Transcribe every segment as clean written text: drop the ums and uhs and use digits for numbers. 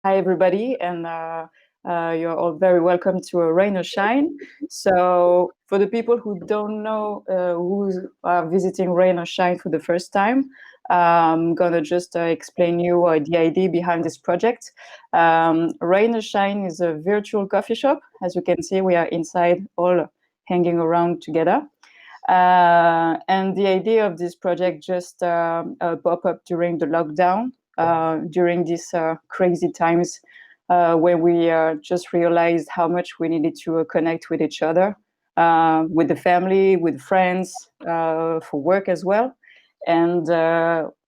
Hi, everybody, and you're all very welcome to Rain or Shine. So, for the people who don't know who are visiting Rain or Shine for the first time, I'm gonna just explain you the idea behind this project. Rain or Shine is a virtual coffee shop. As you can see, we are inside, all hanging around together. And the idea of this project just pop up during the lockdown, during these crazy times when we just realized how much we needed to connect with each other, with the family, with friends, for work as well. And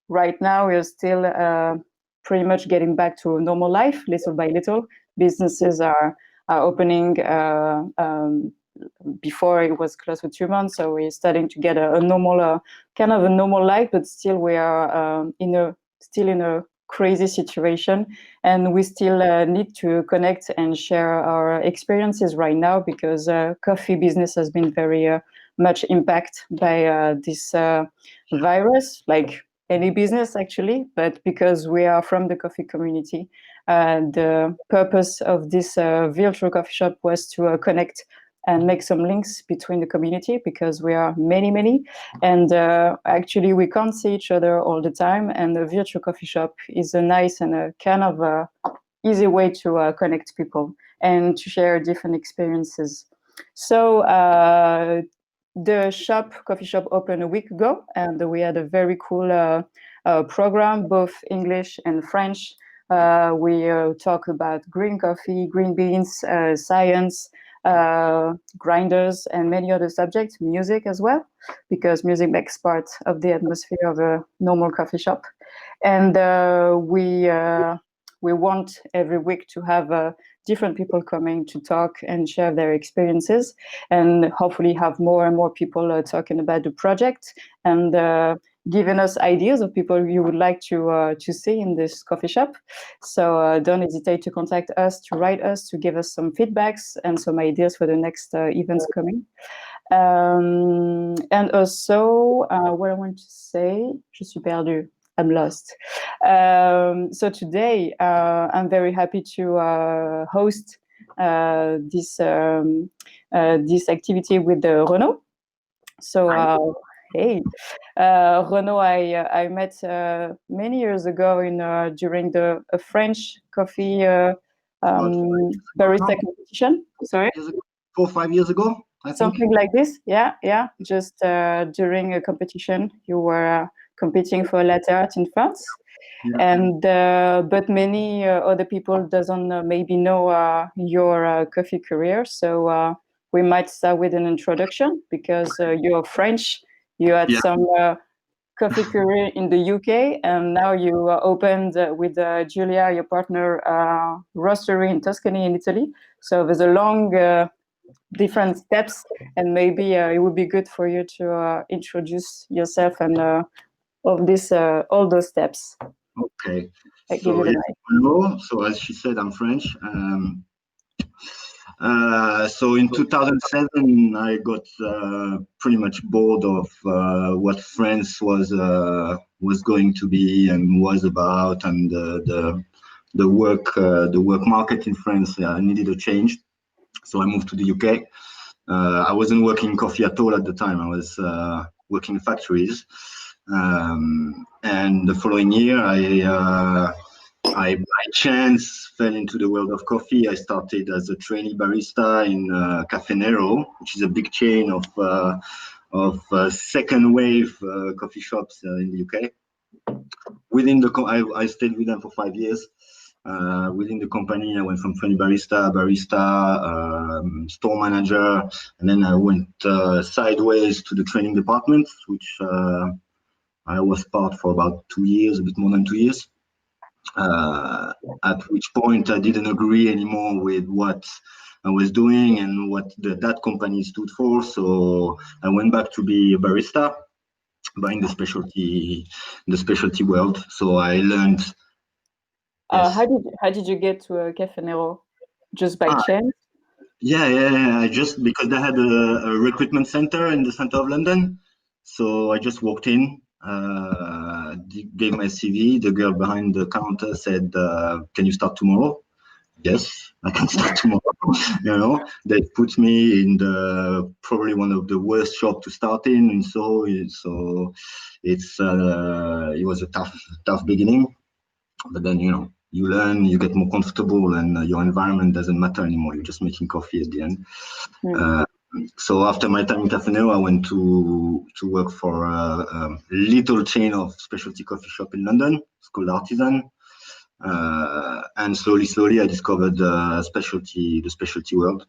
right now, we're still pretty much getting back to a normal life, little by little. Businesses are opening. Before it was close to 2 months, so we're starting to get a normal, kind of a normal life, but still we are still in a crazy situation, and we still need to connect and share our experiences right now because coffee business has been very much impacted by this virus, like any business actually. But because we are from the coffee community, the purpose of this virtual coffee shop was to connect and make some links between the community because we are many, and actually we can't see each other all the time, and the virtual coffee shop is a nice and a kind of easy way to connect people and to share different experiences. So the coffee shop opened a week ago, and we had a very cool program, both English and French. We talk about green coffee, green beans, science, grinders, and many other subjects, music as well, because music makes part of the atmosphere of a normal coffee shop. And we want every week to have different people coming to talk and share their experiences, and hopefully have more and more people talking about the project and giving us ideas of people you would like to see in this coffee shop. So don't hesitate to contact us, to write us, to give us some feedbacks and some ideas for the next events coming. And also, what I want to say, je suis perdu. I'm lost. So today, I'm very happy to host this activity with Renaud. So, hey, Renaud, I met many years ago during the French coffee barista competition. Sorry, 4 or 5 years ago, I think. Something like this. Yeah. Just during a competition, you were competing for latte art in France. Yeah. And but many other people doesn't maybe know your coffee career. So we might start with an introduction because you're French. You had some coffee career in the UK, and now you opened with Julia, your partner, roastery in Tuscany in Italy. So there's a long different steps, and maybe it would be good for you to introduce yourself and all those steps. Okay. I give you the mic. Hello. So as she said, I'm French. So in 2007, I got pretty much bored of what France was going to be and was about, and the work market in France needed a change. So I moved to the UK. I wasn't working coffee at all at the time. I was working in factories. And the following year, I by chance fell into the world of coffee. I started as a trainee barista in Caffè Nero, which is a big chain of second wave coffee shops in the UK. I stayed with them for 5 years. Within the company, I went from trainee barista, store manager, and then I went sideways to the training department, which I was part for about 2 years, a bit more than 2 years. At which point I didn't agree anymore with what I was doing and what that company stood for. So I went back to be a barista, but in the specialty world. So I learned. Yes. How did you get to Caffè Nero? Just by chance? Yeah. Just because they had a recruitment center in the center of London. So I just walked in, gave my CV. The girl behind the counter said, "Can you start tomorrow?" Yes, I can start tomorrow. They put me in probably one of the worst shops to start in, and so it was a tough beginning. But then you learn, you get more comfortable, and your environment doesn't matter anymore. You're just making coffee at the end. So after my time in Caffè Nero, I went to work for a little chain of specialty coffee shop in London. It's called Artisan. And slowly I discovered the specialty world.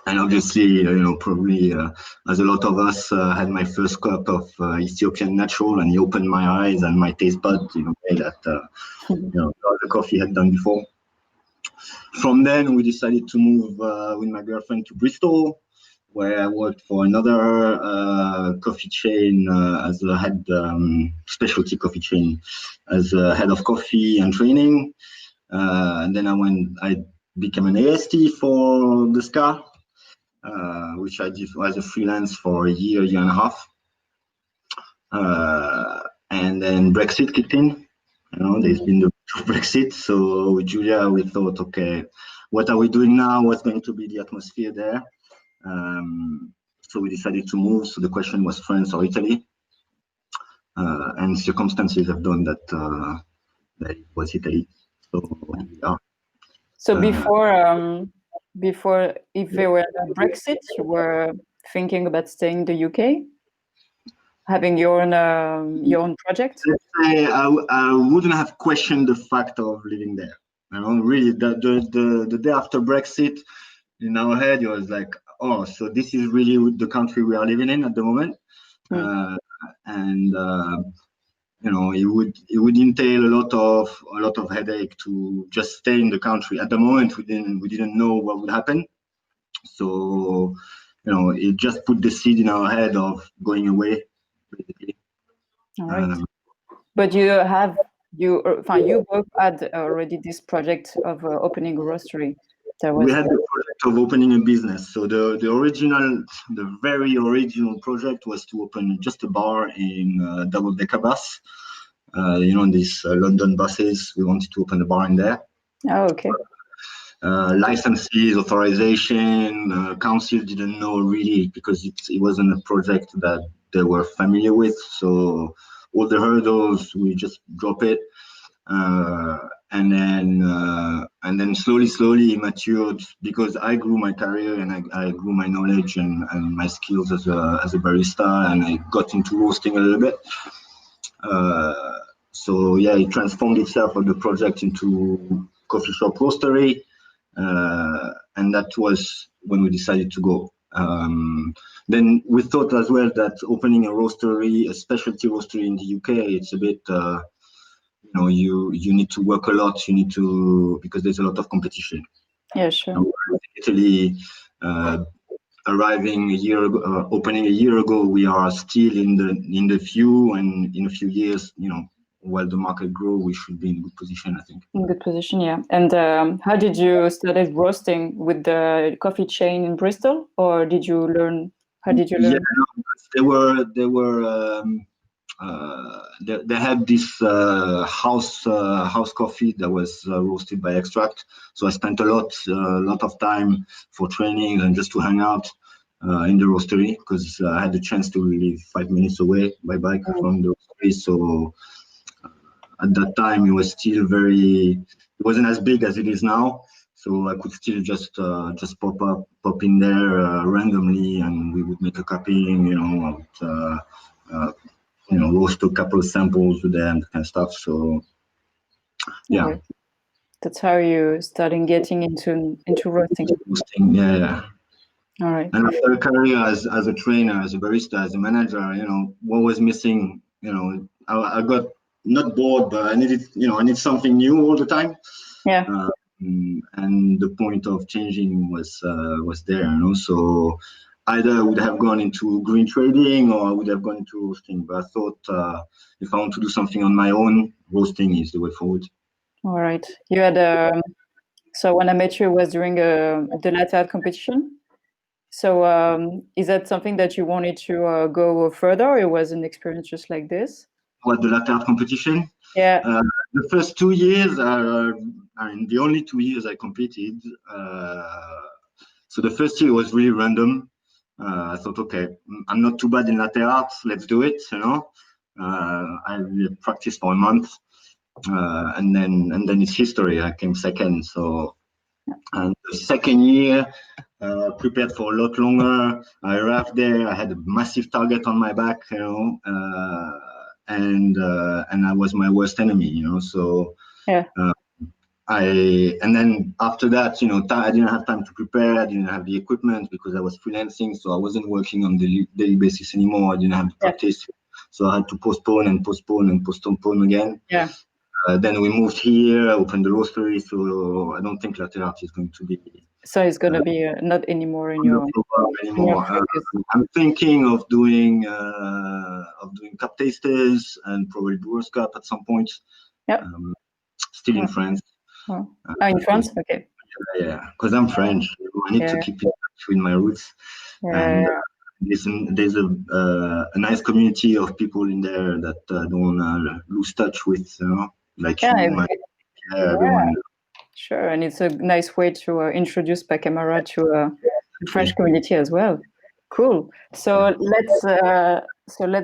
And obviously, probably as a lot of us, had my first cup of Ethiopian natural, and he opened my eyes and my taste buds in a way that the coffee had done before. From then, we decided to move with my girlfriend to Bristol, where I worked for another coffee chain as a head, specialty coffee chain, as a head of coffee and training. And then I became an AST for the SCA, which I did as a freelance for a year and a half. And then Brexit kicked in. There's been the Brexit. So with Julia, we thought, okay, what are we doing now? What's going to be the atmosphere there? So we decided to move. So the question was France or Italy. And circumstances have done that it was Italy. So here we are. So before, if there were a Brexit, you were thinking about staying in the UK, having your own project? Let's say I wouldn't have questioned the fact of living there. Really, the day after Brexit, in our head, it was like, oh, so this is really the country we are living in at the moment, and it would entail a lot of headache to just stay in the country. At the moment, we didn't know what would happen, so it just put the seed in our head of going away, basically. All right. But you both had already this project of opening a roastery. We had the project of opening a business. So the very original project was to open just a bar in double-decker bus. These London buses. We wanted to open a bar in there. Oh, okay. Licenses, authorization, council didn't know really, because it wasn't a project that they were familiar with. So all the hurdles, we just drop it. And then slowly it matured, because I grew my career and I grew my knowledge and my skills as a barista, and I got into roasting a little bit. So yeah, it transformed itself of the project into coffee shop roastery, and that was when we decided to go. Then we thought as well that opening a roastery, a specialty roastery in the UK, it's a bit you need to work a lot. You need to, because there's a lot of competition. Yeah, sure. Italy, arriving a year ago, opening a year ago, we are still in the few, and in a few years, while the market grow, we should be in good position, I think. In good position, yeah. And how did you started roasting, with the coffee chain in Bristol, or did you learn? How did you learn? Yeah, they had this house coffee that was roasted by extract. So I spent a lot of time for training and just to hang out in the roastery, because I had the chance to live 5 minutes away by bike from the roastery. So at that time, it was still it wasn't as big as it is now. So I could still just pop in there randomly, and we would make a cupping, roast a couple of samples with them, kind of stuff. So yeah. Right. That's how you started getting into roasting. Yeah. All right. And after a career as a trainer, as a barista, as a manager, what was missing, I got not bored, but I need something new all the time. Yeah. And the point of changing was there, So either I would have gone into green trading, or I would have gone into roasting. But I thought if I want to do something on my own, roasting is the way forward. All right. You had so when I met you, it was during the latte art competition. So is that something that you wanted to go further, or it was an experience just like this? What, the latte art competition? Yeah. The first 2 years are, I mean, the only 2 years I competed. So the first year was really random. I thought, okay, I'm not too bad in latte art. Let's do it. I practiced for a month, and then it's history. I came second. So, and the second year, prepared for a lot longer. I arrived there. I had a massive target on my back, and I was my worst enemy, So yeah. And then after that, I didn't have time to prepare. I didn't have the equipment because I was freelancing, so I wasn't working on the daily basis anymore. I didn't have the practice, so I had to postpone again. Yeah. Then we moved here, opened the roastery, so I don't think latte art is going to be. So it's going to be not anymore in your focus. I'm thinking of doing cup tasters and probably Brewers Cup at some point. Yeah. Still in France. Oh. In France, okay. Yeah, because I'm French. I need to keep in touch with my roots. And there's a nice community of people in there that don't lose touch with, like everyone. Sure, and it's a nice way to introduce Pacamara to the French community as well. Cool. So let's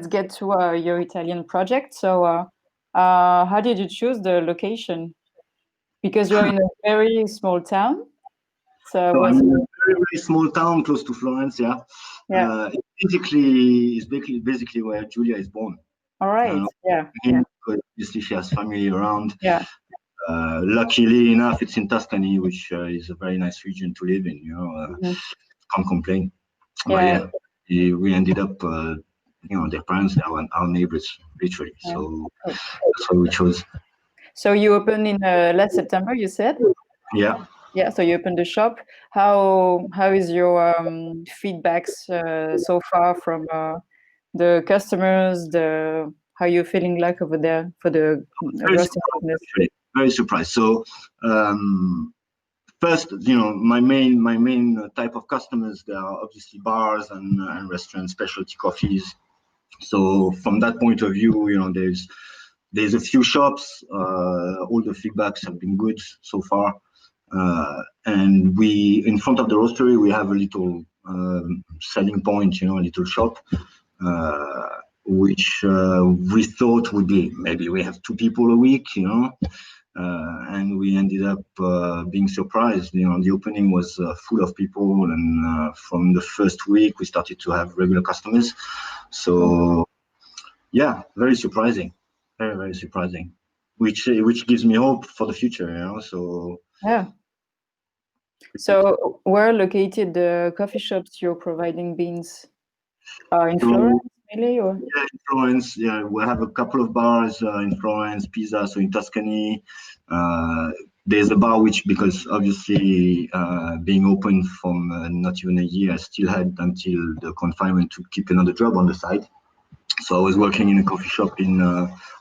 get to your Italian project. So how did you choose the location? Because you're in a very small town. So I'm in a very, very small town close to Florence. Yeah. It's basically where Giulia is born. All right. Because obviously she has family around. Yeah. Luckily enough, it's in Tuscany, which is a very nice region to live in. Can't complain. But we ended up, their parents are our neighbors, literally. So that's what we chose. So you opened in last September, you said? Yeah. Yeah. So you opened the shop. How is your feedbacks so far from the customers? How you feeling like over there for the roasting business? Very surprised. So first, my main type of customers, they are obviously bars and restaurants, specialty coffees. So from that point of view, there's a few shops. All the feedbacks have been good so far. And in front of the roastery, we have a little selling point, a little shop, which we thought would be, maybe we have 2 people a week, and we ended up being surprised. The opening was full of people, and from the first week, we started to have regular customers. So, yeah, very surprising, very, very surprising, which gives me hope for the future. So yeah. So where located the coffee shops you're providing beans? In Florence, mainly, or? Yeah, in Florence. Yeah, we have a couple of bars in Florence, Pisa, so in Tuscany. There's a bar which, because obviously being open from not even a year, I still had until the confinement to keep another job on the side. So I was working in a coffee shop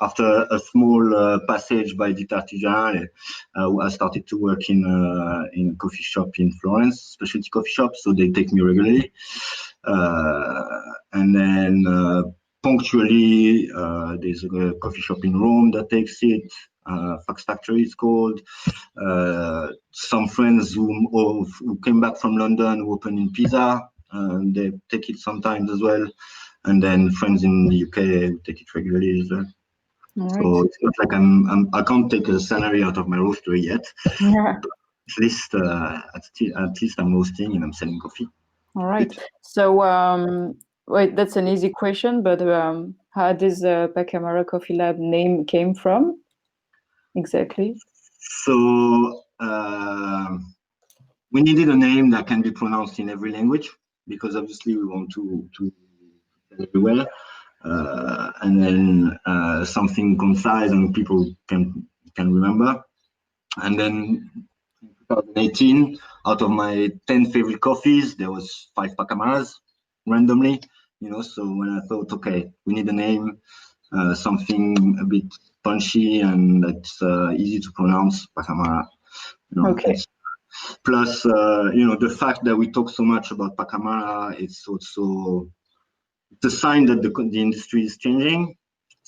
after a small passage by Ditta Artigianale. I started to work in a coffee shop in Florence, specialty coffee shop. So they take me regularly. And then punctually, there's a coffee shop in Rome that takes it. Fax Factory is called. Some friends who came back from London who open in Pisa, they take it sometimes as well. And then friends in the UK take it regularly as well. Right. So it's not like I can't take a salary out of my roastery yet. Yeah. At least I'm roasting and I'm selling coffee. All right. So wait, that's an easy question, but how does Pacamara Coffee Lab name came from exactly? So we needed a name that can be pronounced in every language, because obviously we want to everywhere, and then something concise and people can remember. And then in 2018, out of my 10 favorite coffees, there was 5 Pacamaras randomly. So when I thought, okay, we need a name, something a bit punchy and that's easy to pronounce, Pacamara. Okay. Plus, the fact that we talk so much about Pacamara, it's a sign that the industry is changing.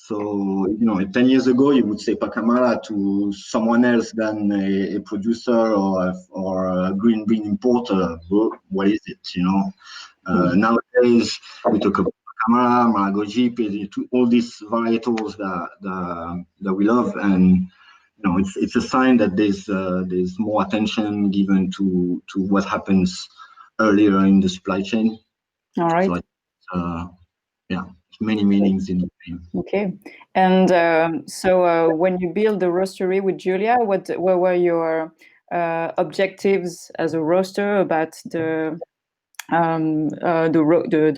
So, 10 years ago, you would say Pacamara to someone else than a producer or a green bean importer. What is it, Nowadays, we talk about Pacamara, Maragogi, all these varietals that we love. And, it's a sign that there's more attention given to what happens earlier in the supply chain. All right. So, many meanings in the name. Okay. And so when you build the roastery with Julia, what were your objectives as a roaster about the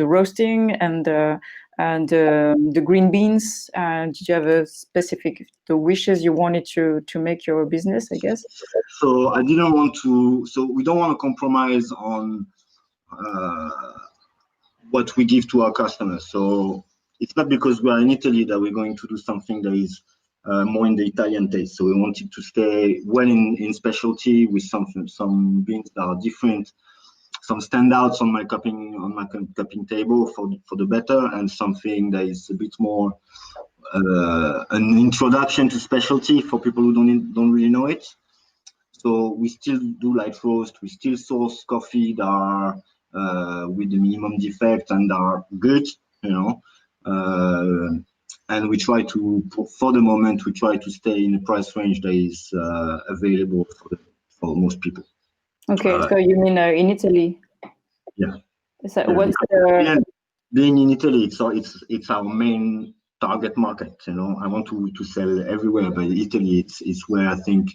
roasting and the green beans? Did you have a specific wishes you wanted to make your business, I guess? So I didn't want to. So we don't want to compromise on what we give to our customers. So it's not because we are in Italy that we're going to do something that is more in the Italian taste. So we wanted to stay well in specialty with some beans that are different, some standouts on my cupping table for the better, and something that is a bit more an introduction to specialty for people who don't really know it. So we still do light roast. We still source coffee that are with the minimum defect and are good, and we try to, for the moment, we try to stay in a price range that is available for most people. Okay, so you mean in Italy? Yeah. So what's being in Italy, it's our main target market. I want to sell everywhere, but Italy, it's where I think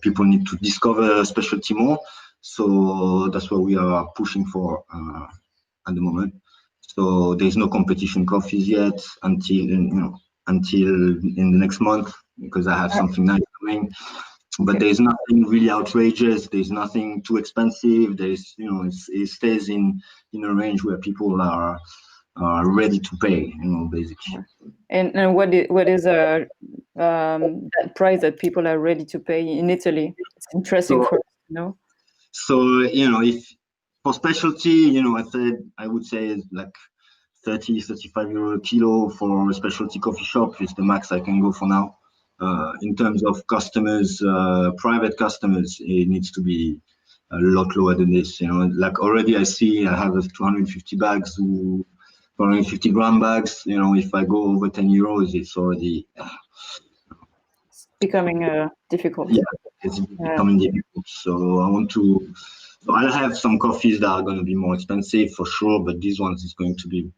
people need to discover specialty more. So that's what we are pushing for at the moment. So there's no competition coffees yet until in the next month, because I have something nice coming. But there's nothing really outrageous. There's nothing too expensive. There's it stays in a range where people are ready to pay. Basically. And what is that price that people are ready to pay in Italy? It's interesting for us to know. So if for specialty, I would say like 30-35 euro a kilo for a specialty coffee shop is the max I can go for now. In terms of customers, private customers, it needs to be a lot lower than this. Like already I see I have 250 bags, 250 gram bags. If I go over 10 euros, it's already becoming difficult. Yeah, it's becoming difficult. So I want to. So I'll have some coffees that are going to be more expensive for sure, but these ones is going to be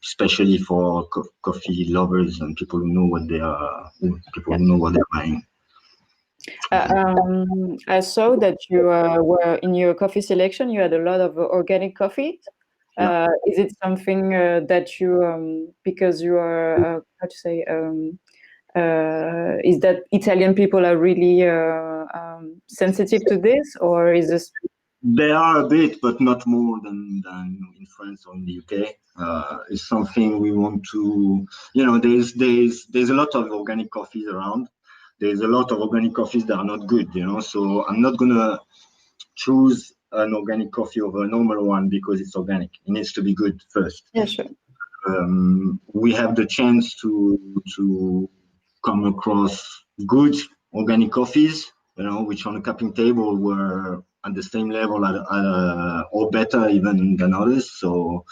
especially for coffee lovers and people who know what they are. People who know what they're buying. I saw that you were in your coffee selection. You had a lot of organic coffee. Is it something that you, because you are how to say? Is that Italian people are really sensitive to this, or is this? They are a bit, but not more than in France or in the UK. It's something we want to. There's a lot of organic coffees around. There's a lot of organic coffees that are not good. So I'm not gonna choose an organic coffee over a normal one because it's organic. It needs to be good first. Yeah, sure. We have the chance to come across good organic coffees, which on the cupping table were at the same level or better even than others. So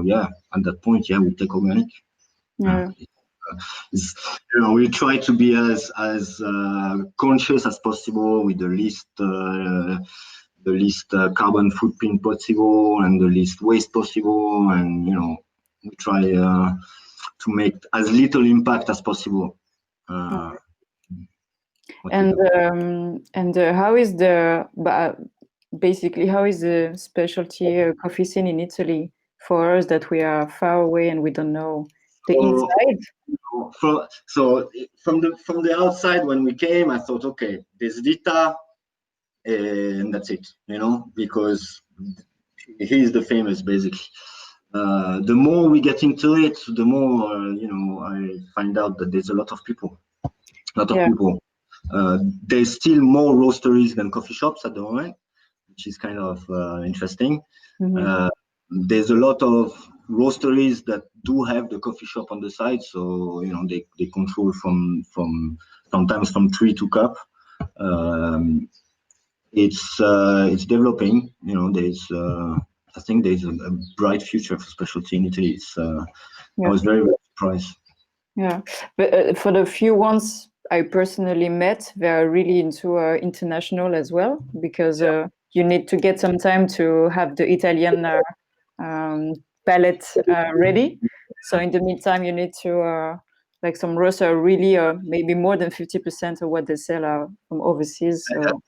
yeah, at that point, we take organic. Yeah. We try to be as conscious as possible with the least carbon footprint possible and the least waste possible, and we try to make as little impact as possible. And how is basically how is the specialty coffee scene in Italy for us that we are far away and we don't know the inside? So from the outside, when we came, I thought, okay, there's Vita, and that's it, because he's the famous, basically. The more we get into it, the more I find out that there's a lot of people. There's still more roasteries than coffee shops at the moment, which is kind of interesting. Mm-hmm. There's a lot of roasteries that do have the coffee shop on the side, so they control from sometimes from tree to cup. It's developing. There's I think there's a bright future for specialty in Italy. I was very, very surprised. Yeah, but for the few ones I personally met, they're really into international as well, because you need to get some time to have the Italian palette ready. So in the meantime, you need to like some roaster really maybe more than 50% of what they sell from overseas. So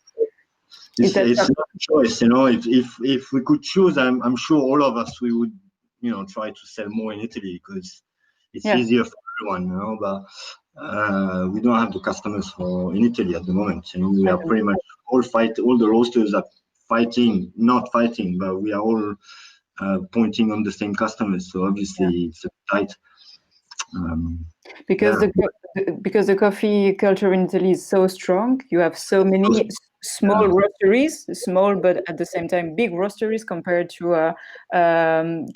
it's not a choice, If we could choose, I'm sure all of us we would try to sell more in Italy because it's easier for everyone, but we don't have the customers in Italy at the moment. We are pretty much all the roasters are not fighting, but we are all pointing on the same customers. So obviously it's tight. Because the coffee culture in Italy is so strong, you have so many small roasteries, small but at the same time big roasteries compared to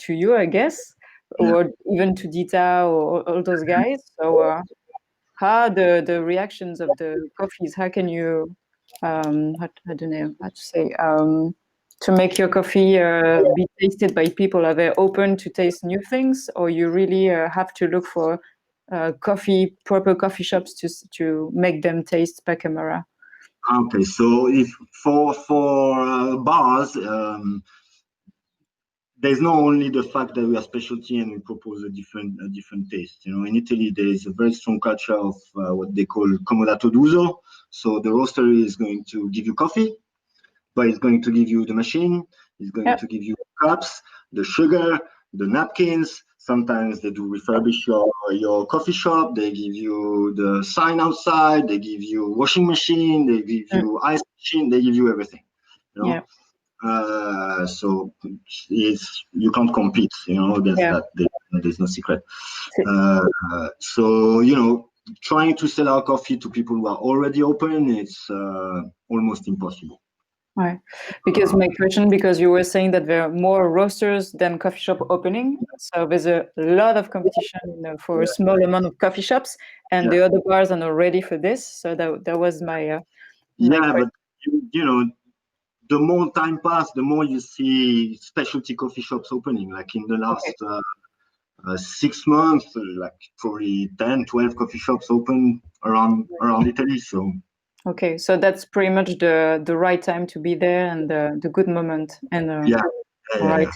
you, I guess, or even to Dita or all those guys. So how the reactions of the coffees? How can you I don't know how to say to make your coffee be tasted by people? Are they open to taste new things, or you really have to look for proper coffee shops to make them taste Pacamara? Okay, so if for bars, there's not only the fact that we are specialty and we propose a different taste. In Italy, there is a very strong culture of what they call comodato d'uso. So the roastery is going to give you coffee, but it's going to give you the machine, it's going to give you cups, the sugar, the napkins. Sometimes they do refurbish your coffee shop. They give you the sign outside. They give you washing machine. They give you ice machine. They give you everything. So you can't compete. Against that. There's no secret. So trying to sell our coffee to people who are already open, it's almost impossible. Right, because my question, because you were saying that there are more roasters than coffee shop opening, so there's a lot of competition for a small amount of coffee shops, and the other bars are not ready for this. So that was my but the more time passes, the more you see specialty coffee shops opening. Like in the last 6 months, like probably 10, 12 coffee shops open around Italy. So. Okay, so that's pretty much the right time to be there and the good moment. And right.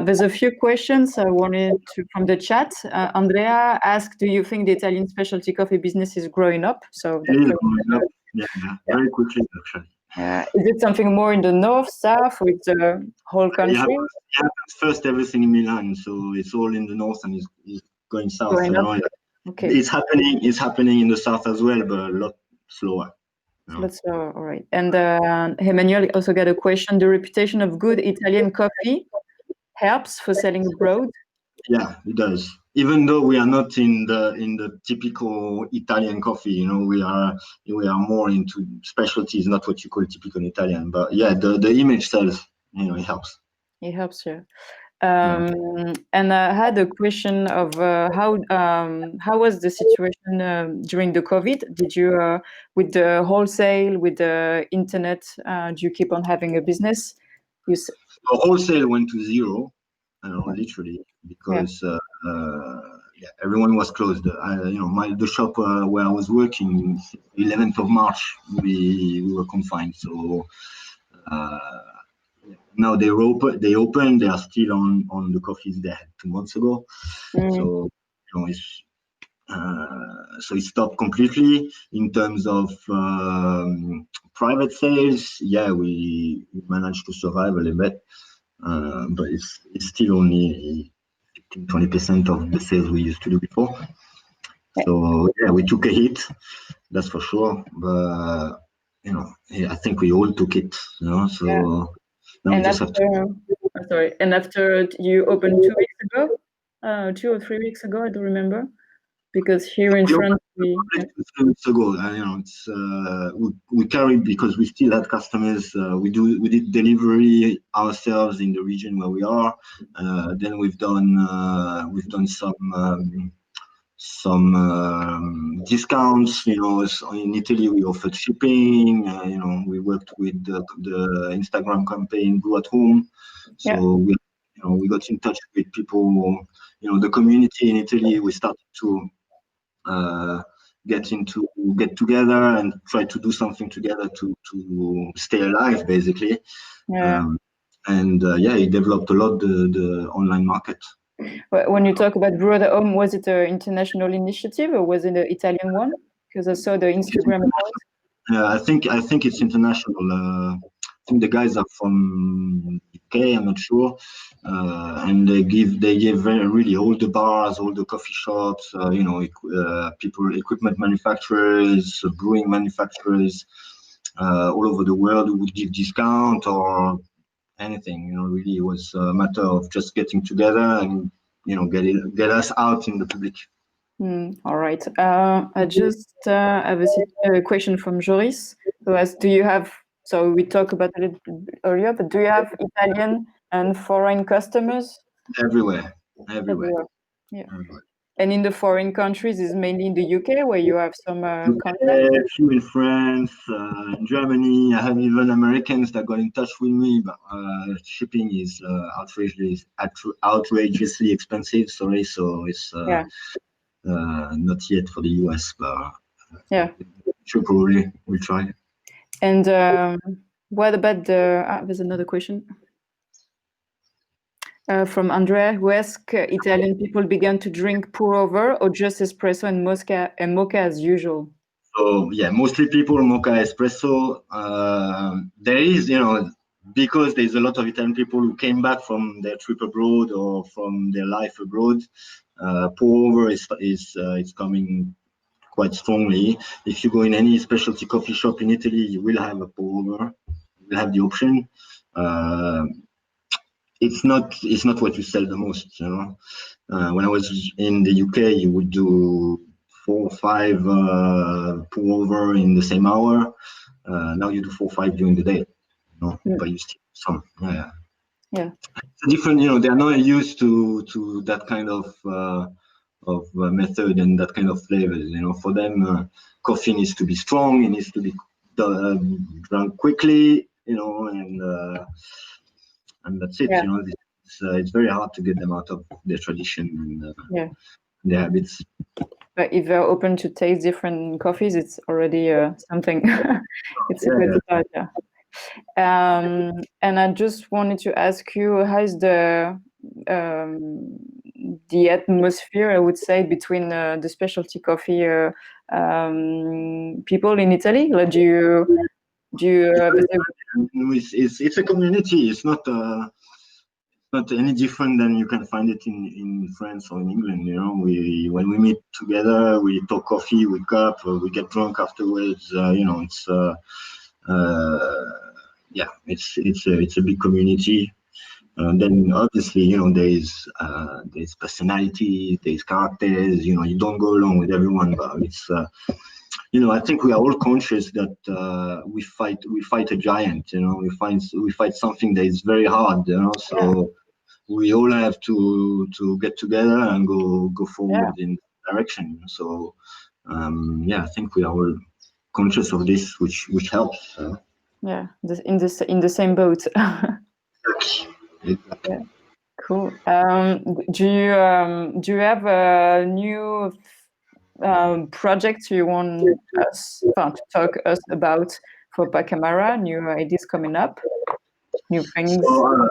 There's a few questions I wanted from the chat. Andrea asked, "Do you think the Italian specialty coffee business is growing up?" So it is growing up. Very quickly actually. Is it something more in the north, south, or it's the whole country? Yeah, first everything in Milan, so it's all in the north and it's going south. Okay. It's happening in the south as well, but a lot slower. All right. And Emmanuel also got a question. The reputation of good Italian coffee helps for selling abroad? Yeah, it does. Even though we are not in the typical Italian coffee, we are more into specialties, not what you call typical Italian. But the image sells. It helps. It helps you. And I had a question of how was the situation during the COVID? Did you, with the wholesale, with the internet, do you keep on having a business? The wholesale went to zero, literally, because everyone was closed. The shop where I was working, 11th of March, we were confined. So. Now they open. They are still on the coffees they had 2 months ago. So so it stopped completely. In terms of private sales, we managed to survive a little bit, but it's still only 15-20% of the sales we used to do before. So we took a hit, that's for sure. But I think we all took it. So. And after you opened 2 weeks ago, 2 or 3 weeks ago, I don't remember. Because here in France, we 3 weeks ago, it's we carried because we still had customers. We did delivery ourselves in the region where we are. Then we've done some discounts. So in Italy, we offered shipping. We worked with the Instagram campaign Brew at Home. So we got in touch with people. The community in Italy. We started to get together and try to do something together to stay alive, basically. It developed a lot the online market. When you talk about Brew at Home, was it an international initiative or was it an Italian one? Because I saw the Instagram account. I think it's international. I think the guys are from UK. I'm not sure, and they give really all the bars, all the coffee shops, equipment manufacturers, brewing manufacturers, all over the world who would give discount or anything. Really, it was a matter of just getting together and get us out in the public. All right. I just have a question from Joris, who asks, do you have, so we talked about it a little bit earlier, but do you have Italian and foreign customers? Everywhere. Yeah. Everywhere. And in the foreign countries, is mainly in the UK where you have some contacts? A few in France, in Germany. I have even Americans that got in touch with me, but shipping is outrageously expensive. Sorry, so it's not yet for the US, but sure, probably we'll try. And what about there's another question from Andrea, who asks, Italian people began to drink pour over or just espresso and mocha as usual? So mostly people mocha espresso. There is, because there's a lot of Italian people who came back from their trip abroad or from their life abroad. Pour over is coming quite strongly. If you go in any specialty coffee shop in Italy, you will have a pour over. You will have the option. It's not what you sell the most. When I was in the UK, you would do 4 or 5 pour over in the same hour. Now you do 4 or 5 during the day. But you still some. It's different. They're not used to that kind of method and that kind of flavors. For them, coffee needs to be strong. It needs to be drunk quickly. And that's it. It's very hard to get them out of their tradition and their habits. But if they're open to taste different coffees, it's already something. It's a good start. And I just wanted to ask you, how is the atmosphere, I would say, between the specialty coffee people in Italy? Like, do you it's a community. It's not any different than you can find it in France or in England. When we meet together, we talk coffee, we cup, we get drunk afterwards. It's a big community. Then obviously, there's personality, there's characters. You don't go along with everyone, but it's I think we are all conscious that we fight a giant. We fight something that is very hard. So we all have to get together and go forward in that direction. So I think we are all conscious of this, which helps. In the same boat. Exactly. Cool. Do you have a new project you want us to talk us about for Pacamara? New ideas coming up, new things. So,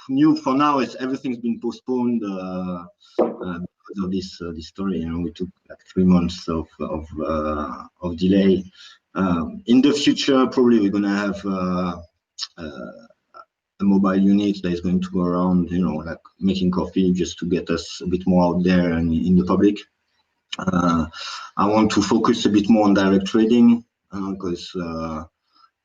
new for now is everything's been postponed because of this story. We took like 3 months of delay. In the future, probably we're gonna have a mobile unit that is going to go around, like making coffee, just to get us a bit more out there and in the public. I want to focus a bit more on direct trading because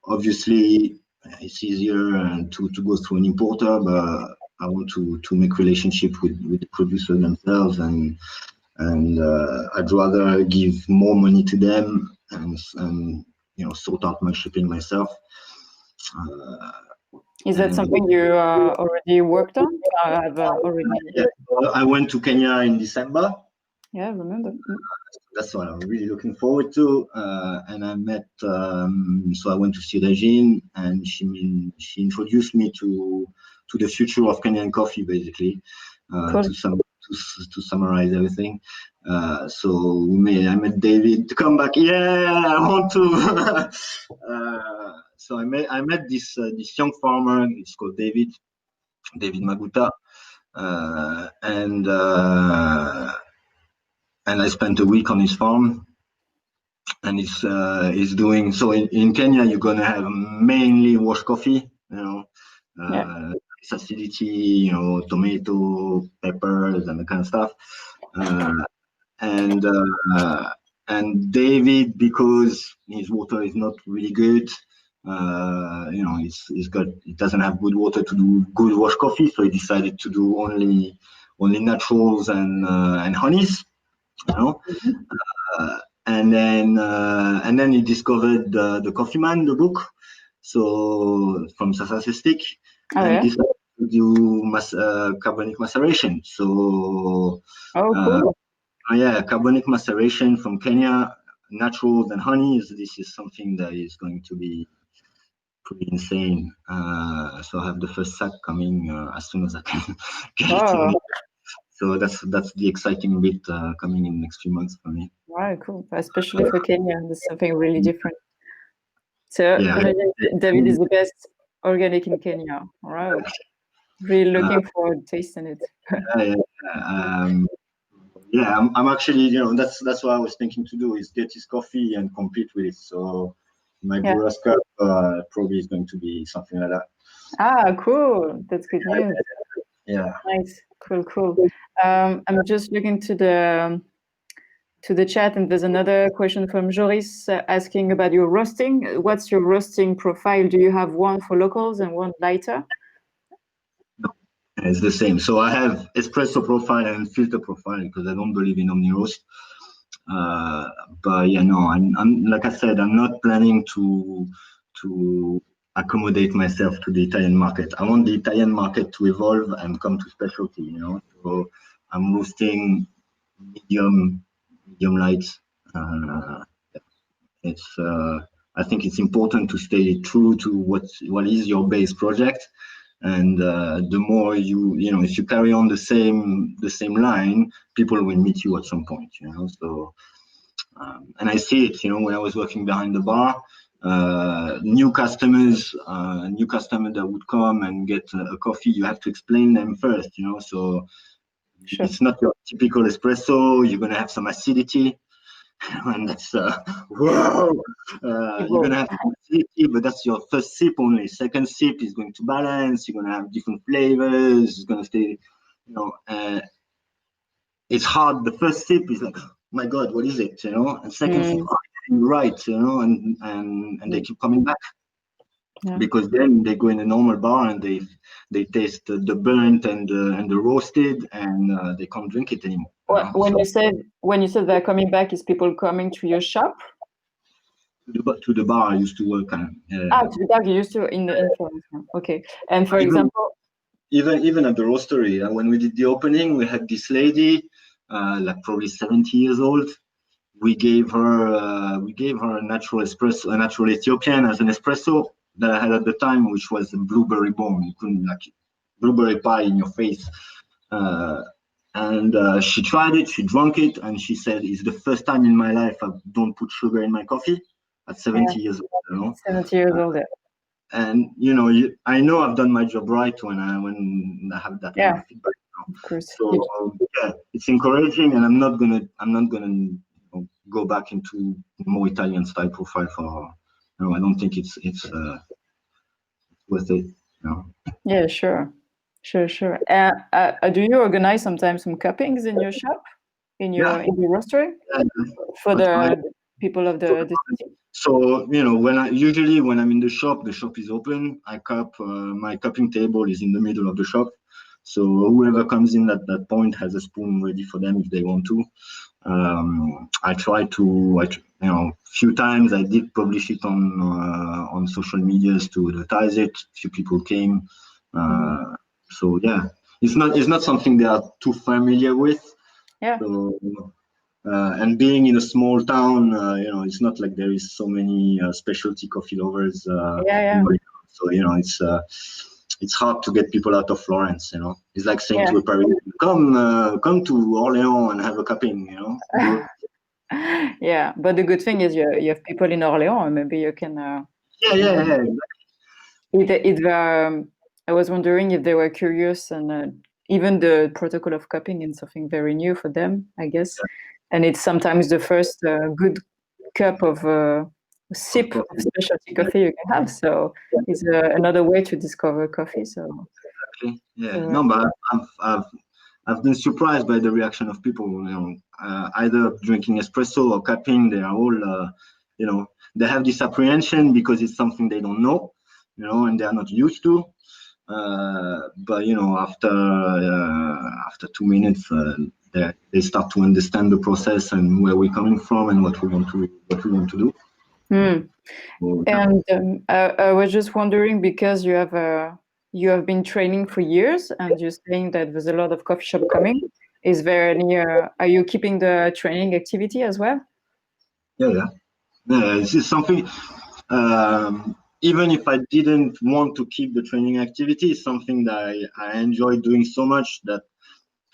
obviously it's easier to go through an importer, but I want to make relationship with the producer themselves and and I'd rather give more money to them and sort out my shipping myself. Is that something you already worked on? Have already? Yeah, I went to Kenya in December. Yeah, I remember. That's what I'm really looking forward to. And I met, so I went to Sirajin, and she introduced me to the future of Kenyan coffee, basically, Cool. to summarize everything. So I met David to come back. Yeah, I want to. So I met this young farmer. It's called David Maguta, and I spent a week on his farm. And it's doing so in Kenya. You're gonna have mainly wash coffee, acidity, tomato, peppers, and that kind of stuff. And David, because his water is not really good, he doesn't have good water to do good wash coffee, so he decided to do only naturals and honeys, and then he discovered the Coffee Man, the book, so from Sasa Sestik, and decided to do carbonic maceration. So, cool. Carbonic maceration from Kenya, naturals and honeys. This is something that is going to be pretty insane. So I have the first sack coming as soon as I can get it. So that's the exciting bit coming in the next few months for me. Wow, cool. Especially for Kenya, that's something really different. So David is the best organic in Kenya. Wow. Really looking forward to tasting it. I'm actually, that's what I was thinking to do, is get his coffee and compete with it. So my Brewers Cup probably is going to be something like that. Cool. That's good news. Yeah. Nice. Cool. I'm just looking to the chat, and there's another question from Joris asking about your roasting. What's your roasting profile? Do you have one for locals and one lighter? No, it's the same. So I have espresso profile and filter profile because I don't believe in omni roast. But I'm like I said, I'm not planning to accommodate myself to the Italian market. I want the Italian market to evolve and come to specialty. So I'm roasting medium light. I think it's important to stay true to what is your base project, and the more if you carry on the same line, people will meet you at some point. So and I see it. When I was working behind the bar, new customers that would come and get a coffee, you have to explain them first. So sure. It's not your typical espresso. You're gonna have some acidity. And that's whoa! You're gonna have acidity, but that's your first sip only. Second sip is going to balance. You're gonna have different flavors. It's gonna stay, it's hard. The first sip is like, oh my God, what is it? And second sip, right? And they keep coming back. Yeah. Because then they go in a normal bar and they taste the burnt and the roasted, and they can't drink it anymore. When you said they're coming back, is people coming to your shop? To the bar I used to work on. To the bar you used to in the influence. Okay. And for example, even at the roastery, when we did the opening, we had this lady, like probably 70 years old. We gave her a natural espresso, a natural Ethiopian as an espresso that I had at the time, which was a blueberry bomb. You couldn't, like, blueberry pie in your face. And she tried it, she drank it, and she said, "It's the first time in my life I don't put sugar in my coffee." At 70 years old, 70 years old. And I know I've done my job right when I have that kind of feedback. Of course. So it's encouraging, and I'm not gonna go back into more Italian style profile for. I don't think it's worth it. Yeah, sure. Do you organize sometimes some cuppings in your shop, in your roastery, for the people of the city? So when I'm in the shop is open. I cup. My cupping table is in the middle of the shop. So whoever comes in at that point has a spoon ready for them if they want to. I try to, few times I did publish it on social medias to advertise it. Few people came. So yeah, it's not something they are too familiar with. Yeah. So, and being in a small town, it's not like there is so many specialty coffee lovers. Yeah. So it's hard to get people out of Florence. It's like saying Yeah. to a Parisian, come to Orléans and have a cupping. Yeah, but the good thing is you have people in Orléans, and maybe you can. Yeah. I was wondering if they were curious, and even the protocol of cupping is something very new for them, I guess. And it's sometimes the first good cup of sip of specialty coffee you can have. So it's another way to discover coffee. So exactly. Yeah. No, but I've been surprised by the reaction of people. Either drinking espresso or cupping. They are all, they have this apprehension because it's something they don't know, and they are not used to. But after 2 minutes, they start to understand the process and where we're coming from and what we want to do. And I was just wondering, because you have been training for years, and you're saying that there's a lot of coffee shop coming. Is there any? Are you keeping the training activity as well? Yeah. This is something. Even if I didn't want to keep the training activity, it's something that I enjoy doing so much that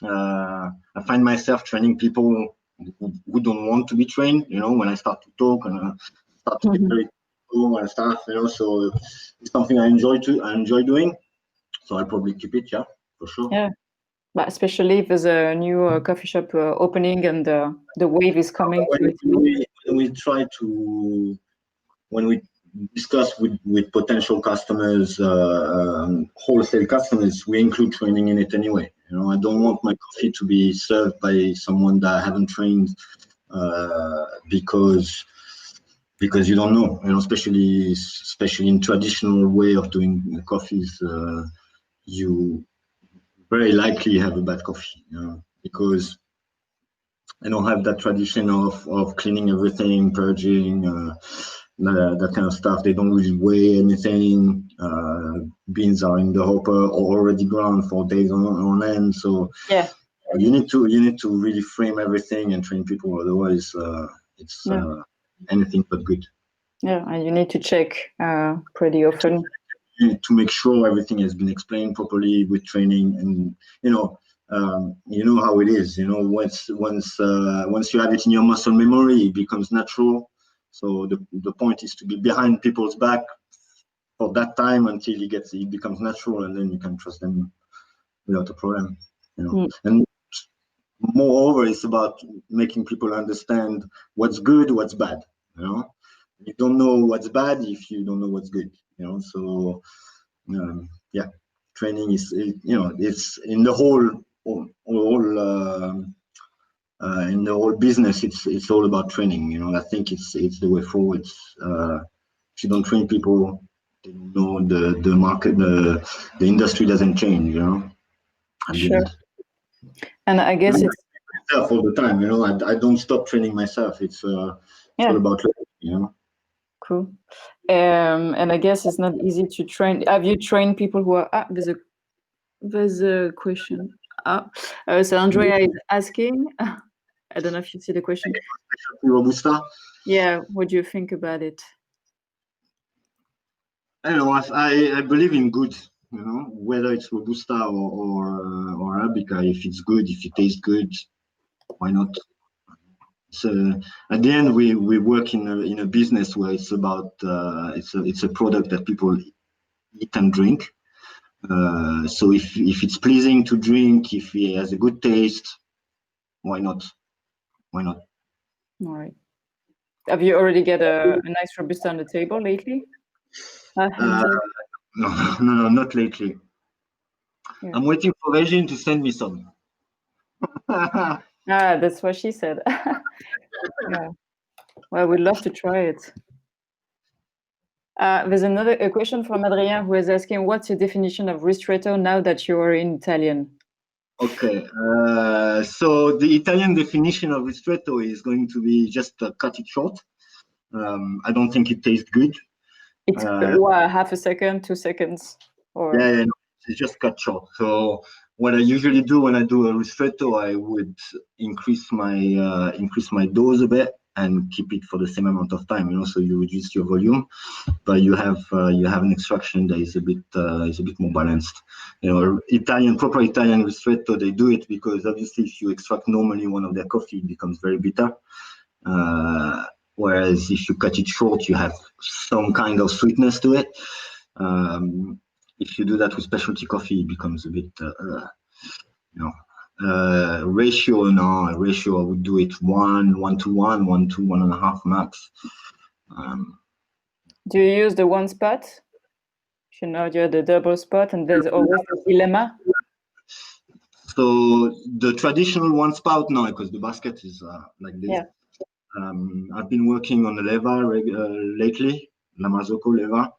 I find myself training people who don't want to be trained. When I start to talk and start to get very cool and stuff. So it's something I enjoy doing. So I'll probably keep it, yeah, for sure. Yeah, but especially if there's a new coffee shop opening and the wave is coming. When we discuss with potential customers, wholesale customers, we include training in it anyway. I don't want my coffee to be served by someone that I haven't trained, because you don't know, especially in traditional way of doing coffees, you very likely have a bad coffee, because I don't have that tradition of cleaning everything, purging, that kind of stuff. They don't really weigh anything. Beans are in the hopper or already ground for days on end. So yeah, you need to really frame everything and train people. Otherwise, it's anything but good. Yeah, and you need to check pretty often to make sure everything has been explained properly with training, and you know how it is. Once you have it in your muscle memory, it becomes natural. So the point is to be behind people's back for that time until it becomes natural, and then you can trust them without a problem. And moreover, it's about making people understand what's good, what's bad. You don't know what's bad if you don't know what's good. So training is, it's in the whole in the whole business. It's all about training. I think it's the way forward. If you don't train people, the market, the industry doesn't change. Sure. And I guess it's all the time. I don't stop training myself. It's all about training. Cool. And I guess it's not easy to train. Have you trained people who are? There's a question. So Andrea is asking. I don't know if you see the question. Robusta. Yeah. What do you think about it? I don't know. I believe in good. Whether it's Robusta or Arabica. If it's good, if it tastes good, why not? So at the end, we work in a business where it's about it's a product that people eat and drink. So if it's pleasing to drink, if it has a good taste, why not? All right. Have you already got a nice Robusta on the table lately? No, not lately. Yeah. I'm waiting for Regine to send me some. That's what she said. Yeah. Well, I would love to try it. There's a question from Adrien who is asking, what's your definition of ristretto now that you are in Italian? Okay, so the Italian definition of ristretto is going to be just cut it short. I don't think it tastes good. It's half a second, 2 seconds, or yeah, no, it's just cut short. So what I usually do when I do a ristretto, I would increase my dose a bit and keep it for the same amount of time. So you reduce your volume, but you have an extraction that is a bit more balanced. Proper Italian ristretto, they do it because obviously if you extract normally one of their coffee, it becomes very bitter. Whereas if you cut it short, you have some kind of sweetness to it. If you do that with specialty coffee, it becomes a bit, ratio. I would do it 1 to 1, 1 to 1.5 max. Do you use the one spot? You know, you're the double spot, and there's always a dilemma. So the traditional one spout now, because the basket is like this. Yeah. I've been working on the Leva lately, La Marzocco Leva,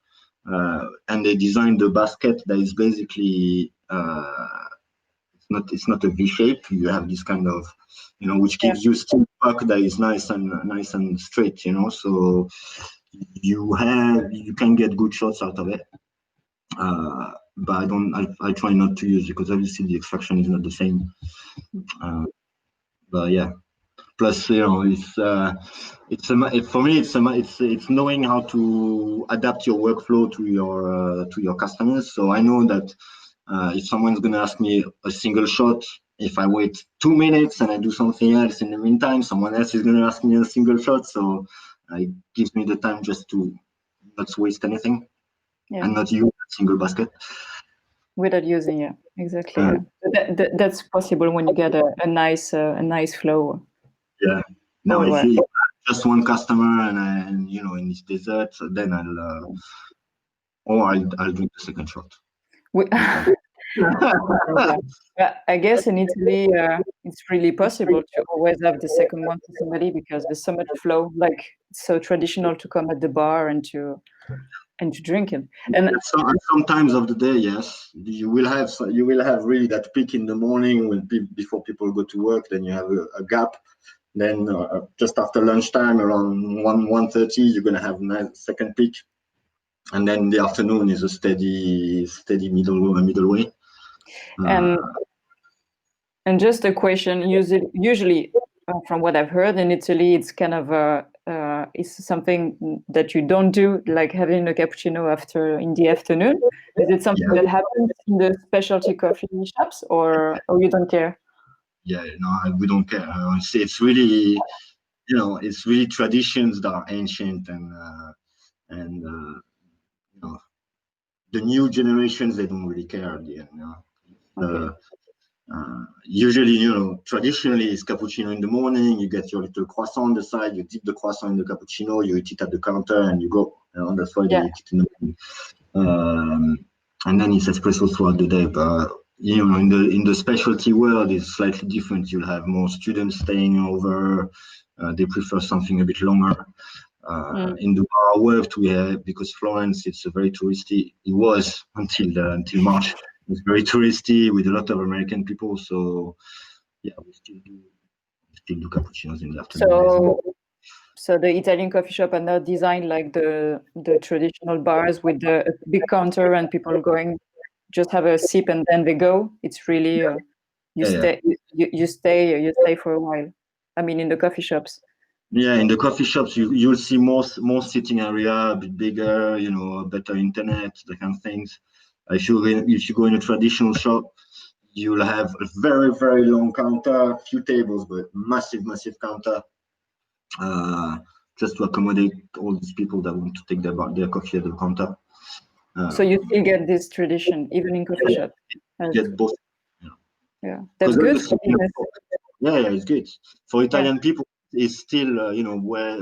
and they designed the basket that is basically it's not a V shape. You have this kind of, which gives you still puck that is nice and straight. So you can get good shots out of it. But I try not to use it because obviously the extraction is not the same. But yeah. Plus, it's for me, it's knowing how to adapt your workflow to your customers. So I know that if someone's going to ask me a single shot, if I wait 2 minutes and I do something else in the meantime, someone else is going to ask me a single shot. So it gives me the time just to not waste anything and not use a single basket. Without using it, exactly. That's possible when you get a nice flow. Yeah. Now, if you just one customer and in this dessert, then I'll drink the second shot. I guess in Italy, it's really possible to always have the second one to somebody because there's so much flow. Like it's so traditional to come at the bar and to drink it. And some times of the day, yes, you will have really that peak in the morning before people go to work. Then you have a gap. Then just after lunchtime, around 1:30, you're gonna have a second peak, and then the afternoon is a steady middle way. And just a question. Usually, from what I've heard in Italy, it's kind of it's something that you don't do, like having a cappuccino in the afternoon. Is it something that happens in the specialty coffee shops, or you don't care? Yeah, no, we don't care. It's really, it's really traditions that are ancient and the new generations, they don't really care at the end. Usually, traditionally it's cappuccino in the morning, you get your little croissant on the side, you dip the croissant in the cappuccino, you eat it at the counter and you go. That's why they eat it in the morning. And then it's espresso throughout the day. But in the specialty world, it's slightly different. You'll have more students staying over. They prefer something a bit longer. In the bar I worked, because Florence, it's a very touristy. It was until March. It's very touristy with a lot of American people. So yeah, we still do cappuccinos in the afternoon. So the Italian coffee shop are not designed like the traditional bars with the big counter and people going just have a sip and then they go. It's really you stay for a while. I mean, in the coffee shops. Yeah, in the coffee shops, you'll see more sitting area, a bit bigger, better internet, that kind of things. If you go in a traditional shop, you'll have a very, very long counter, few tables, but massive counter, just to accommodate all these people that want to take their coffee at the counter. So you still get this tradition, even in coffee shops? Get both. Yeah, that's good. Yeah, it's good. For Italian people, it's still,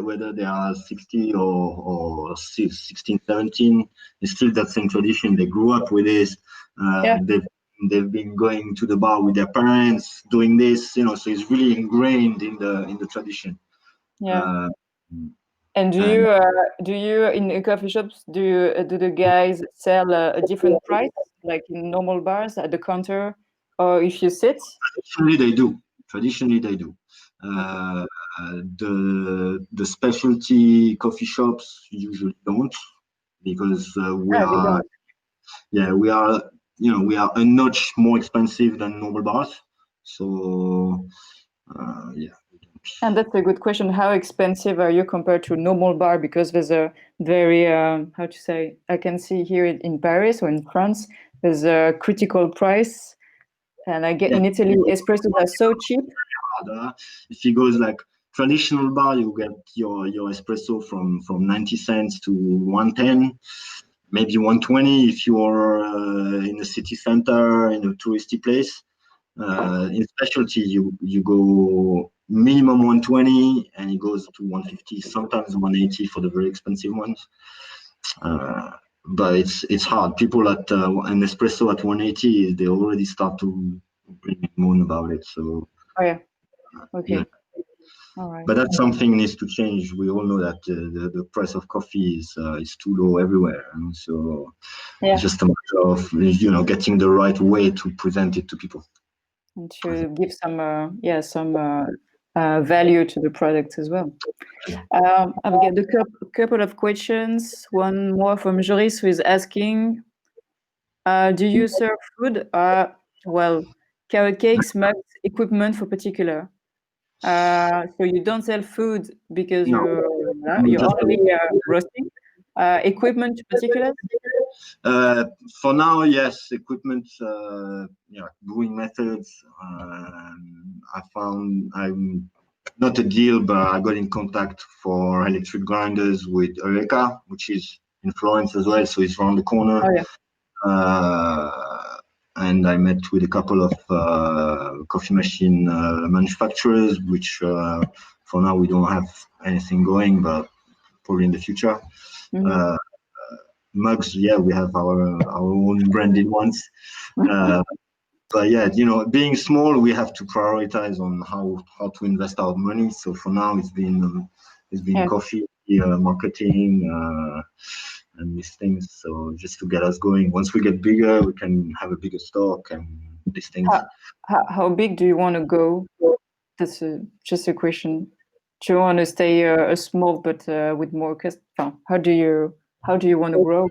whether they are 60 or 16, 17, it's still that same tradition. They grew up with this. They've been going to the bar with their parents, doing this, so it's really ingrained in the tradition. Yeah. And do you in the coffee shops do the guys sell a different price like in normal bars at the counter, or if you sit? Traditionally they do. Okay. The specialty coffee shops usually don't, because we Ah, they are, don't. yeah, we are, we are a notch more expensive than normal bars. So yeah. And that's a good question. How expensive are you compared to a normal bar? Because there's a very, how to say, I can see here in Paris or in France, there's a critical price. And I get Yeah. in Italy, espressos are so cheap. If you go like traditional bar, you get your espresso from 90 cents to 110, maybe 120 if you are in a city center, in a touristy place. In specialty, you go minimum 120 and it goes to 150, sometimes 180 for the very expensive ones. But it's hard. People at an espresso at 180, they already start to moan about it. So Oh yeah. yeah. Okay. All right. But that's something needs to change. We all know that the price of coffee is too low everywhere, and so Yeah. it's just a matter of getting the right way to present it to people. And to give some value to the product as well. I've got a couple of questions. One more from Joris, who is asking, do you serve food? Well, carrot cakes, mugs, equipment for particular. So you don't sell food because No, you're just only roasting. Equipment to particular? for now, yes, equipment, brewing methods. I'm not a deal, but I got in contact for electric grinders with Eureka, which is in Florence as well, so it's around the corner. Oh yeah. And I met with a couple of coffee machine manufacturers, which for now we don't have anything going, but probably in the future. Mm-hmm. Mugs, yeah, we have our own branded ones. But yeah, being small, we have to prioritize on how to invest our money. So for now, it's been Yeah. coffee, marketing, and these things. So just to get us going. Once we get bigger, we can have a bigger stock and these things. How big do you want to go? That's just a question. Do you want to stay small but with more customers? How do you want to grow?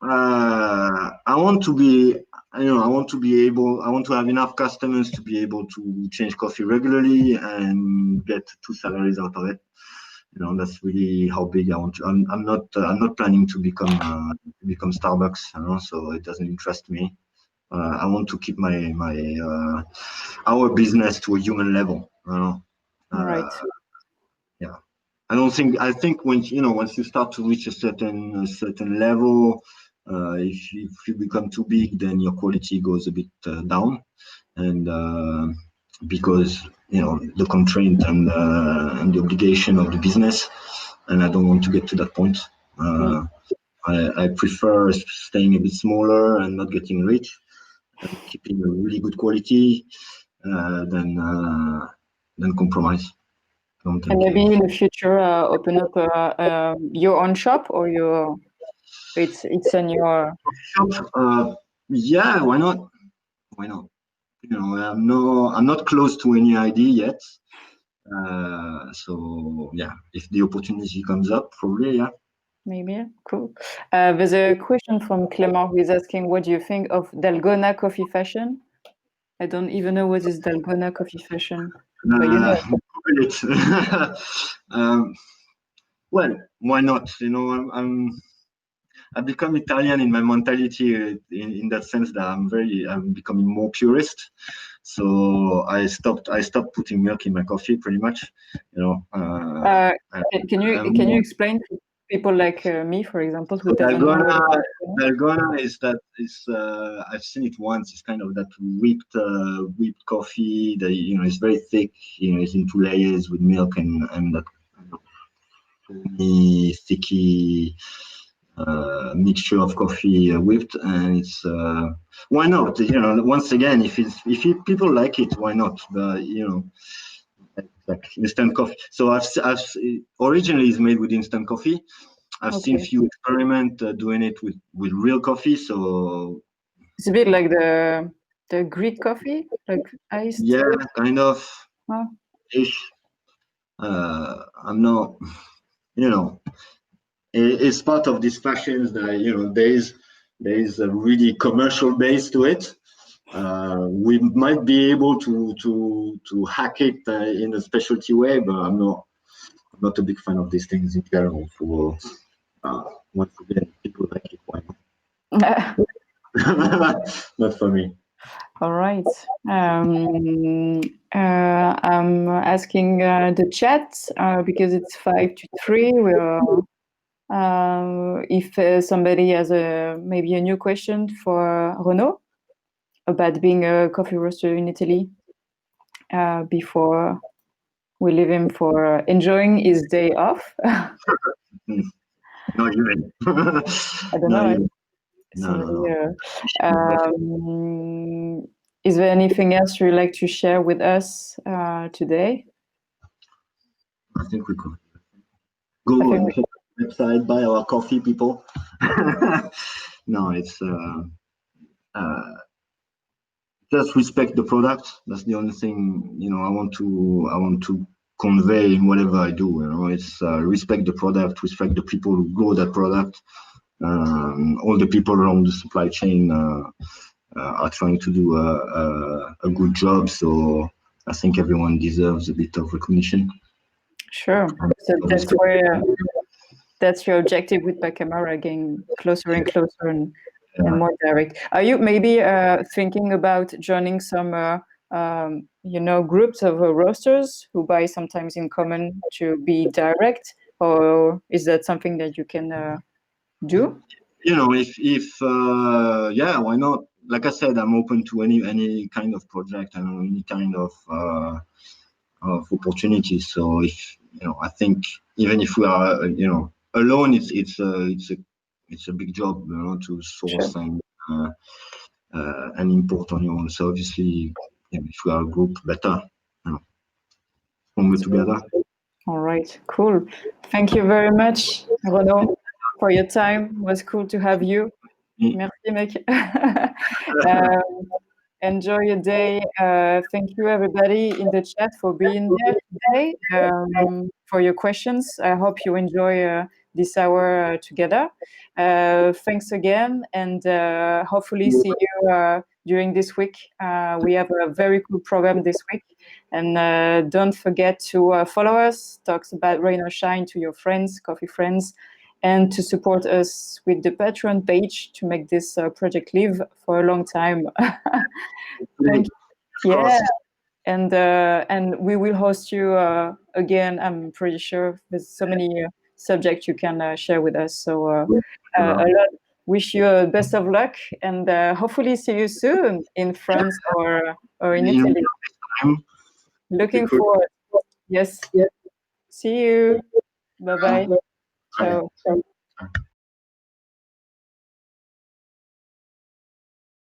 I want to be, I want to have enough customers to be able to change coffee regularly and get 2 salaries out of it. That's really how big I want to. I'm not planning to become Starbucks, so it doesn't interest me. I want to keep our business to a human level. Right. Yeah. I think once you start to reach a certain level, if you become too big, then your quality goes a bit down, and because the constraint and the obligation of the business, and I don't want to get to that point. I prefer staying a bit smaller and not getting rich, and keeping a really good quality than compromise. And maybe in the future, open up your own shop, or it's in your shop. Yeah, why not? Why not? I'm not close to any idea yet. So yeah, if the opportunity comes up, probably, yeah. maybe cool. There's a question from Clément who is asking, what do you think of Dalgona coffee fashion? I don't even know what is Dalgona coffee fashion, but well, why not? I've become Italian in my mentality in that sense that I'm becoming more purist. So I stopped putting milk in my coffee pretty much. can you explain to people like me, for example, who doesn't know what it is? Dalgona is I've seen it once. It's kind of that whipped coffee that it's very thick. It's in 2 layers with milk and that creamy, sticky mixture of coffee whipped, and it's why not? Once again, if people like it, why not? But Exactly. Instant coffee. So originally it's made with instant coffee. I've seen Okay. few experiment doing it with real coffee. So It's a bit like the Greek coffee, like iced. yeah, kind of Huh? ish. I'm not, you know, it's part of these fashions that there is a really commercial base to it. We might be able to hack it in a specialty way, but I'm not a big fan of these things in general. For once again, people like it, why not? Not for me. All right. I'm asking the chat because it's 5 to 3. If somebody has maybe a new question for Renaud about being a coffee roaster in Italy before we leave him for enjoying his day off. Not even. I don't Not know. even. No, no, Somebody, no. is there anything else you'd like to share with us today? I think we could I go think and check the website, buy our coffee, people. No, it's uh, just respect the product. That's the only thing I want to convey in whatever I do. It's respect the product, respect the people who grow that product. All the people around the supply chain are trying to do a good job. So I think everyone deserves a bit of recognition. sure. So that's Respect. where that's your objective with Pacamara, getting closer and closer and more direct. Are you maybe thinking about joining some groups of roasters who buy sometimes in common to be direct, or is that something that you can do? If yeah, why not? Like I said, I'm open to any kind of project and any kind of opportunity. So if I think even if we are alone, it's a big job, to Sure. source and import on your own. So obviously, if we are a group, better, stronger together. All right, cool. Thank you very much, Renaud, for your time. It was cool to have you. Merci, mec. Enjoy your day. Thank you, everybody in the chat, for being there today, for your questions. I hope you enjoy this hour together. Thanks again, and hopefully see you during this week. We have a very cool program this week. And don't forget to follow us, talks about Rain or Shine to your friends, coffee friends, and to support us with the Patreon page to make this project live for a long time. Thank you. Yeah, and we will host you again. I'm pretty sure there's so many subjects you can share with us. So a lot. Wish you best of luck, and hopefully see you soon in France or in Italy. Looking forward. Yes. See you. Bye bye. Ciao.